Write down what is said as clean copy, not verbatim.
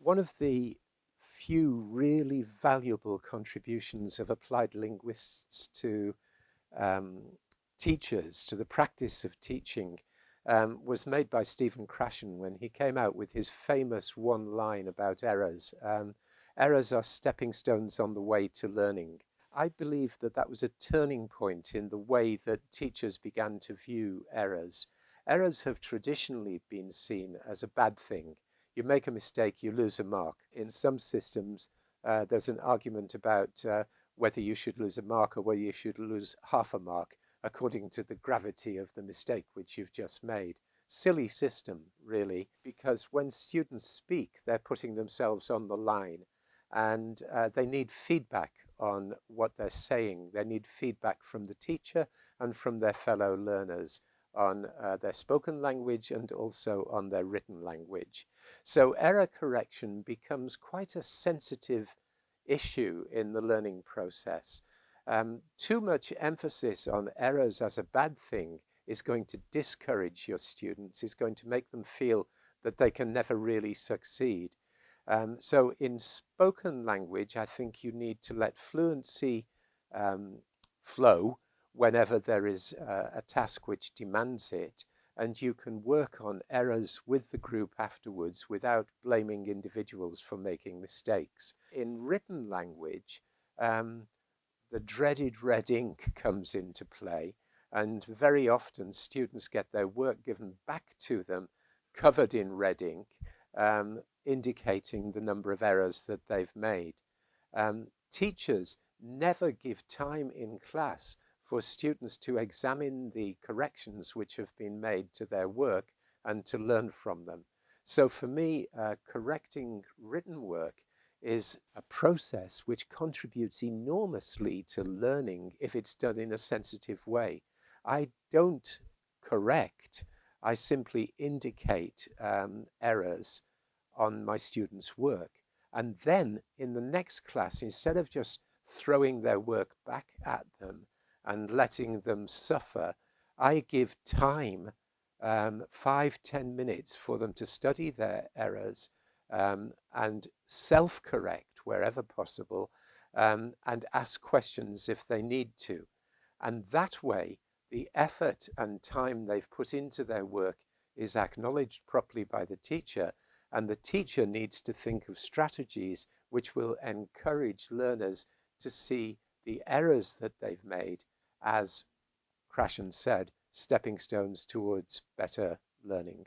One of the few really valuable contributions of applied linguists to um, teachers, to the practice of teaching, was made by Stephen Krashen when he came out with his famous one line about errors. Errors are stepping stones on the way to learning. I believe that that was a turning point in the way that teachers began to view errors. Errors have traditionally been seen as a bad thing. You make a mistake, you lose a mark. In some systems, there's an argument about whether you should lose a mark or whether you should lose half a mark according to the gravity of the mistake which you've just made. Silly system, really, because when students speak, they're putting themselves on the line and they need feedback on what they're saying. They need feedback from the teacher and from their fellow learners on their spoken language and also on their written language. So error correction becomes quite a sensitive issue in the learning process. Too much emphasis on errors as a bad thing is going to discourage your students, is going to make them feel that they can never really succeed. So in spoken language, I think you need to let fluency flow whenever there is a task which demands it, and you can work on errors with the group afterwards without blaming individuals for making mistakes. In written language, the dreaded red ink comes into play, and very often students get their work given back to them covered in red ink, indicating the number of errors that they've made. Teachers never give time in class for students to examine the corrections which have been made to their work and to learn from them. So for me, correcting written work is a process which contributes enormously to learning if it's done in a sensitive way. I don't correct, I simply indicate errors on my students' work. And then in the next class, instead of just throwing their work back at them and letting them suffer, I give time, 5-10 minutes for them to study their errors and self-correct wherever possible, and ask questions if they need to. And that way, the effort and time they've put into their work is acknowledged properly by the teacher, and the teacher needs to think of strategies which will encourage learners to see the errors that they've made as Krashen said, stepping stones towards better learning.